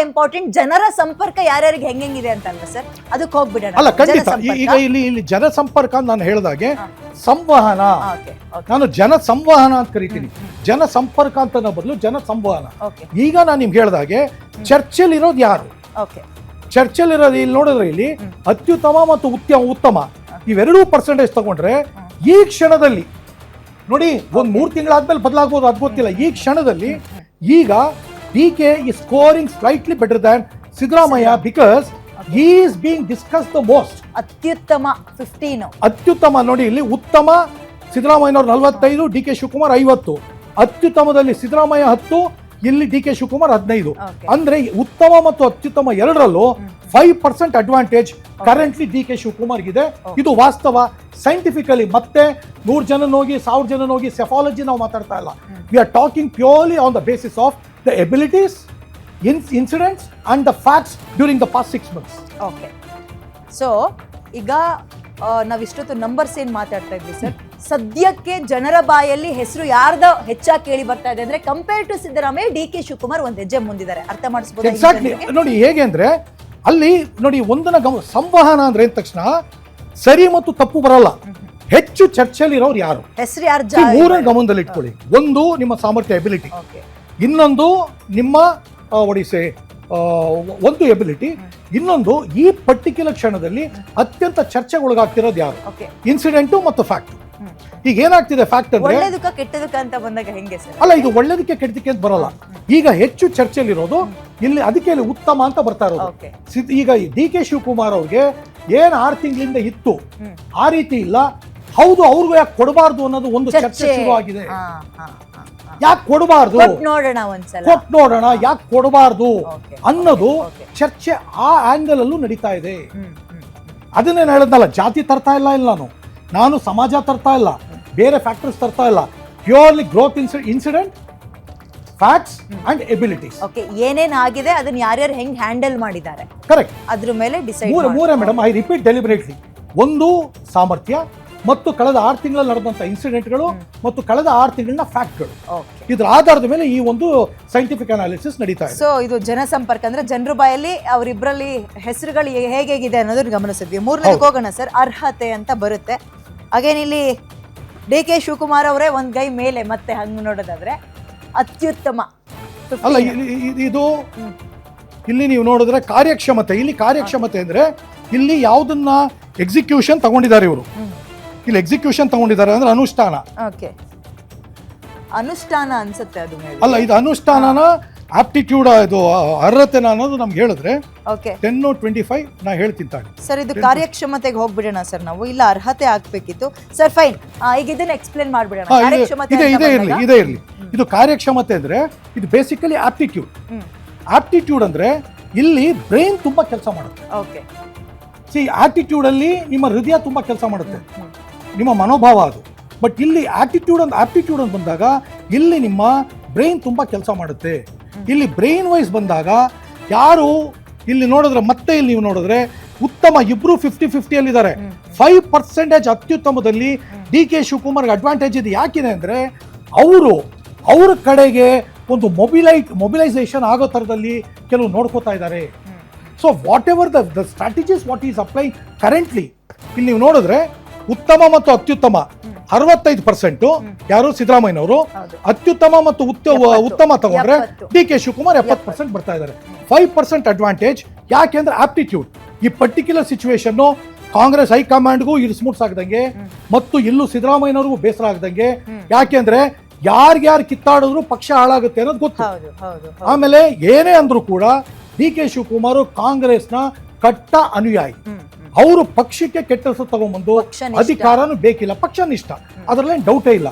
Important. ಜನರ ಸಂಪರ್ಕ ಯಾರ್ಯಾರಿಗೆ ಹೆಂಗಿದೆ ಅಂತ ಅಲ್ವಾ ಸರ್, ಅದಕ್ಕೆ ಹೋಗ್ಬಿಡೋಣ. ಅಲ್ಲ ಖಂಡಿತ. ಈಗ ಇಲ್ಲಿ ಜನಸಂಪರ್ಕ ಅಂತ ನಾನು ಹೇಳಿದಾಗೆ ಸಂವಹನ, ನಾನು ಜನ ಸಂವಹನ ಅಂತ ಕರಿತೀನಿ. ಜನ ಸಂಪರ್ಕ ಅಂತ ಬದಲು ಜನ ಸಂವಹನ. ಈಗ ನಾನು ನಿಮ್ಗೆ ಹೇಳಿದಾಗೆ ಚರ್ಚೆಲ್ ಇರೋದು ಯಾರು? ಚರ್ಚೆಲ್ ಇರೋದು ಇಲ್ಲಿ ನೋಡಿದ್ರೆ ಇಲ್ಲಿ ಅತ್ಯುತ್ತಮ ಮತ್ತು ಉತ್ತಮ ಇವೆರಡೂ ಪರ್ಸೆಂಟೇಜ್ ತಗೊಂಡ್ರೆ ಈ ಕ್ಷಣದಲ್ಲಿ ನೋಡಿ, ಒಂದ್ 3 ತಿಂಗಳಾದ್ಮೇಲೆ ಬದಲಾಗಬಹುದು, ಅದು ಗೊತ್ತಿಲ್ಲ. ಈ ಕ್ಷಣದಲ್ಲಿ ಈಗ DK is scoring slightly better than Siddaramaiah because he is being discussed the most. ಅತ್ಯುತ್ತಮ 15. ಅತ್ಯುತ್ತಮ ನೋಡಿ, ಇಲ್ಲಿ ಉತ್ತಮ ಸಿದ್ದರಾಮಯ್ಯನವರು 45, DK ಶಿವಕುಮಾರ್ 50. ಅತ್ಯುತ್ತಮದಲ್ಲಿ ಸಿದ್ದರಾಮಯ್ಯ 10, ಇಲ್ಲಿ DK ಶಿವಕುಮಾರ್ 15. ಅಂದ್ರೆ ಉತ್ತಮ ಮತ್ತು ಅತ್ಯುತ್ತಮ ಎರಡರಲ್ಲೂ 5% ಅಡ್ವಾಂಟೇಜ್ ಕರೆಂಟ್ಲಿ DK ಶಿವಕುಮಾರ್ ಇದೆ. ಇದು ವಾಸ್ತವ. ಸೈಂಟಿಫಿಕಲಿ ಮತ್ತೆ 100 ಜನ ಹೋಗಿ 1000 ಜನ ಹೋಗಿ ಸೆಫಾಲಜಿ ನಾವು ಮಾತಾಡ್ತಾ ಇಲ್ಲ. We are talking purely on the basis of the abilities, incidents and the facts during the past 6 months. Okay, so ಈಗ ನಾವಿಷ್ಟೊತ್ತು ನಂಬರ್ಸ್ ಏನ್ ಮಾತಾಡ್ತಾ ಇದ್ವಿ ಸರ್, ಸದ್ಯಕ್ಕೆ ಜನರ ಬಾಯಲ್ಲಿ ಹೆಸರು ಯಾರ್ದ ಹೆಚ್ಚಾಗಿ ಕೇಳಿ ಬರ್ತಾ ಇದೆ ಅಂದ್ರೆ compare to Siddaramaiah DK Shivakumar ಒಂದ್ ಹೆಜ್ಜೆ ಮುಂದಿದ್ದಾರೆ. ಅರ್ಥ ಮಾಡಿಸ್ಬೋದು. ಎಕ್ಸಾಕ್ಟ್ಲಿ ನೋಡಿ, ಹೇಗೆ ಅಂದ್ರೆ ಅಲ್ಲಿ ನೋಡಿ ಒಂದನ್ನ ಸಂವಹನ ಅಂದ್ರೆ ಅಂದ ತಕ್ಷಣ ಸರಿ ಮತ್ತು ತಪ್ಪು ಬರಲ್ಲ. ಹೆಚ್ಚು ಚರ್ಚೆಯಲ್ಲಿ ಇರೋರು ಯಾರು, ಹೆಸರು ಯಾರು, ಮೂರನ್ನು ಗಮನದಲ್ಲಿ ಇಟ್ಕೊಳ್ಳಿ. ಒಂದು ನಿಮ್ಮ ಸಾಮರ್ಥ್ಯ, ಎಬಿಲಿಟಿ. ಇನ್ನೊಂದು ನಿಮ್ಮ ಒಡಿಸೆ ಒಂದು ಎಬಿಲಿಟಿ. ಇನ್ನೊಂದು ಈ ಪರ್ಟಿಕ್ಯುಲರ್ ಕ್ಷಣದಲ್ಲಿ ಅತ್ಯಂತ ಚರ್ಚೆಗೊಳಗಾಗ್ತಿರೋದು ಯಾರು, ಇನ್ಸಿಡೆಂಟು ಮತ್ತು ಫ್ಯಾಕ್ಟ್. ಈಗ ಏನಾಗ್ತಿದೆ ಫ್ಯಾಕ್ಟ್ ಅಂದ್ರೆ ಕೆಟ್ಟದಕ್ಕೆ ಅಂತ ಬಂದಾಗ ಹೆಂಗೆ ಸರ್? ಅಲ್ಲ, ಇದು ಒಳ್ಳೇದಕ್ಕೆ ಕೆಟ್ಟದಕ್ಕೆ ಅಂತ ಬರಲ್ಲ. ಈಗ ಹೆಚ್ಚು ಚರ್ಚೆಯಲ್ಲಿರೋದು ಇಲ್ಲಿ, ಅದಕ್ಕೆ ಇಲ್ಲಿ ಉತ್ತಮ ಅಂತ ಬರ್ತಾ ಇರೋದು. ಈಗ DK ಶಿವಕುಮಾರ್ ಅವ್ರಿಗೆ ಏನ್ 6 ತಿಂಗಳಿಂದ ಇತ್ತು ಆ ರೀತಿ ಇಲ್ಲ. ಹೌದು, ಅವ್ರಿಗೂ ಯಾಕೆ ಕೊಡಬಾರ್ದು ಅನ್ನೋದು ಒಂದು ಚರ್ಚೆ ಶುರು ಆಗಿದೆ. ಯಾಕೆ ಕೊಡಬಾರ್ದು, ಕೊಟ್ಟು ನೋಡೋಣ, ಯಾಕೆ ಕೊಡಬಾರ್ದು ಅನ್ನೋದು ಚರ್ಚೆ ಆ ಆಂಗಲ್ ಅಲ್ಲೂ ನಡೀತಾ ಇದೆ. ಅದನ್ನೇನು ಹೇಳದ್ನಲ್ಲ, ಜಾತಿ ತರ್ತಾ ಇಲ್ಲ ನಾನು ಸಮಾಜ ತರ್ತಾ ಇಲ್ಲ, ಬೇರೆ ಫ್ಯಾಕ್ಟರ್ಸ್ ತರ್ತಾ ಇಲ್ಲ. Purely growth incident, facts and abilities. Okay, ಏನೇನ್ ಆಗಿದೆ ಅದನ್ನ ಯಾರ್ಯಾರು ಹೆಂಗ್ ಹ್ಯಾಂಡಲ್ ಮಾಡಿದ್ದಾರೆ, ಕರೆಕ್ಟ್, ಅದ್ರ ಮೇಲೆ ಡಿಸೈಡ್. ಮೂರೇ ಮೇಡಮ್, ಐ ರಿಪೀಟ್ ಡೆಲಿಬರೇಟ್ಲಿ. ಒಂದು ಸಾಮರ್ಥ್ಯ ಮತ್ತು ಕಳೆದ 6 ತಿಂಗಳಲ್ಲಿ ನಡೆದಂತ ಇನ್ಸಿಡೆಂಟ್ಗಳು ಮತ್ತು ಕಳೆದ 6 ತಿಂಗಳಿನ ಫ್ಯಾಕ್ಟ್ಗಳು. ಇದ್ರ ಆಧಾರದ ಮೇಲೆ ಈ ಒಂದು ಸೈಂಟಿಫಿಕ್ ಅನಾಲಿಸಿಸ್ ನಡೀತಾ ಇದೆ. ಸೊ ಇದು ಜನಸಂಪರ್ಕ ಅಂದ್ರೆ ಜನರ ಬಾಯಲ್ಲಿ ಅವರಿಬ್ಬರಲ್ಲಿ ಹೆಸರುಗಳು ಹೇಗಿದೆ ಅನ್ನೋದನ್ನ ಗಮನಿಸಿದ್ವಿ. ಮೂರನೇದಕ್ಕೆ ಹೋಗೋಣ ಸರ್, ಅರ್ಹತೆ ಅಂತ ಬರುತ್ತೆ. ಅಗೇನ್ ಇಲ್ಲಿ DK ಶಿವಕುಮಾರ್ ಅವರೇ ಒಂದ್ ಗೈ ಮೇಲೆ, ಮತ್ತೆ ಹಂಗ್ ನೋಡೋದಾದ್ರೆ ಅತ್ಯುತ್ತಮ. ಅಲ್ಲ, ಇದು ಇಲ್ಲಿ ನೀವು ನೋಡಿದ್ರೆ ಕಾರ್ಯಕ್ಷಮತೆ. ಇಲ್ಲಿ ಕಾರ್ಯಕ್ಷಮತೆ ಅಂದ್ರೆ ಇಲ್ಲಿ ಯಾವ್ದನ್ನ ಎಕ್ಸಿಕ್ಯೂಷನ್ ತಗೊಂಡಿದ್ದಾರೆ ಇವರು. ಇಲ್ಲಿ ಎಕ್ಸಿಕ್ಯೂಷನ್ ತಗೊಂಡಿದ್ದಾರೆ ಅಂದ್ರೆ ಅನುಷ್ಠಾನ. ಅನುಷ್ಠಾನ ಅನ್ಸುತ್ತೆ ಅದು. ಅಲ್ಲ, ಇದು ಅನುಷ್ಠಾನನ ಆಪ್ಟಿಟ್ಯೂಡ್, ಇದು ಅರ್ಹತೆನ ಅನ್ನೋದು ನಮ್ಗೆ ಹೇಳಿದ್ರೆ 10-25 ನಾ ಹೇಳ್ತೀನಿ ತಾಳಿ ಸರ್. ಇದು ಕಾರ್ಯಕ್ಷಮತೆಗೆ ಹೋಗ್ಬಿಡೋಣ ಸರ್ ನಾವು, ಇಲ್ಲ ಅರ್ಹತೆ ಆಗ್ಬೇಕಿತ್ತು ಸರ್. ಫೈನ್, ಈಗ ಇದನ್ನ ಎಕ್ಸ್ಪ್ಲೇನ್ ಮಾಡ್ಬಿಡೋಣ. ಇದೇ ಇರ್ಲಿ. ಇದು ಕಾರ್ಯಕ್ಷಮತೆ ಅಂದ್ರೆ ಇದು ಬೇಸಿಕಲಿ ಆಪ್ಟಿಟ್ಯೂಡ್. ಆಪ್ಟಿಟ್ಯೂಡ್ ಅಂದ್ರೆ ಇಲ್ಲಿ ಬ್ರೈನ್ ತುಂಬಾ ಕೆಲಸ ಮಾಡುತ್ತೆ. ಆಟಿಟ್ಯೂಡ್ ಅಲ್ಲಿ ನಿಮ್ಮ ಹೃದಯ ತುಂಬಾ ಕೆಲಸ ಮಾಡುತ್ತೆ, ನಿಮ್ಮ ಮನೋಭಾವ ಅದು. ಬಟ್ ಇಲ್ಲಿ ಆಪ್ಟಿಟ್ಯೂಡ್ ಅಂತ ಬಂದಾಗ ಇಲ್ಲಿ ನಿಮ್ಮ ಬ್ರೈನ್ ತುಂಬಾ ಕೆಲಸ ಮಾಡುತ್ತೆ. ಇಲ್ಲಿ ಬ್ರೈನ್ ವೈಸ್ ಬಂದಾಗ ಯಾರು ಇಲ್ಲಿ ನೋಡಿದ್ರೆ, ಮತ್ತೆ ಇಲ್ಲಿ ನೀವು ನೋಡಿದ್ರೆ ಉತ್ತಮ ಇಬ್ರು 50-50 ಅಲ್ಲಿದ್ದಾರೆ. 5% ಅತ್ಯುತ್ತಮದಲ್ಲಿ DK ಶಿವಕುಮಾರ್ಗೆ ಅಡ್ವಾಂಟೇಜ್ ಇದೆ. ಯಾಕಿದೆ ಅಂದ್ರೆ ಅವ್ರ ಕಡೆಗೆ ಒಂದು ಮೊಬಿಲೈಸೇಷನ್ ಆಗೋ ತರದಲ್ಲಿ ಕೆಲವು ನೋಡ್ಕೋತಾ ಇದ್ದಾರೆ. So what ever the strategies what is apply currently, ಇಲ್ಲಿ ನೀವು ನೋಡಿದ್ರೆ ಉತ್ತಮ ಮತ್ತು ಅತ್ಯುತ್ತಮ 65% ಯಾರು ಸಿದ್ದರಾಮಯ್ಯನವರು, ಅತ್ಯುತ್ತಮ ಮತ್ತು ಉತ್ತಮ ತಗೊಂಡ್ರೆ DK ಶಿವಕುಮಾರ್ 70% ಬರ್ತಾ ಇದ್ದಾರೆ. 5% ಅಡ್ವಾಂಟೇಜ್. ಯಾಕೆಂದ್ರೆ ಆಪ್ಟಿಟ್ಯೂಡ್. ಈ ಪರ್ಟಿಕ್ಯುಲರ್ ಸಿಚುವೇಶನ್ ಕಾಂಗ್ರೆಸ್ ಹೈಕಮಾಂಡ್ಗೂ ಇರಿಸ್ಮೂಡ್ಸ್ ಆಗದಂಗೆ ಮತ್ತು ಇಲ್ಲೂ ಸಿದ್ದರಾಮಯ್ಯನವ್ರಿಗೂ ಬೇಸರ ಆಗದಂಗೆ. ಯಾಕೆಂದ್ರೆ ಯಾರ್ಯಾರು ಕಿತ್ತಾಡಿದ್ರು ಪಕ್ಷ ಹಾಳಾಗುತ್ತೆ ಅನ್ನೋದು ಗೊತ್ತು. ಆಮೇಲೆ ಏನೇ ಅಂದ್ರೂ ಕೂಡ DK ಶಿವಕುಮಾರ್ ಕಾಂಗ್ರೆಸ್ನ ಕಟ್ಟ ಅನುಯಾಯಿ. ಅವರು ಪಕ್ಷಕ್ಕೆ ಕೆಟ್ಟ ಹೆಸರು ತಗೊಂಡ್ಬಂದು ಅಧಿಕಾರನೂ ಬೇಕಿಲ್ಲ, ಪಕ್ಷನಿಷ್ಠ, ಅದರಲ್ಲೇನು ಡೌಟೇ ಇಲ್ಲ.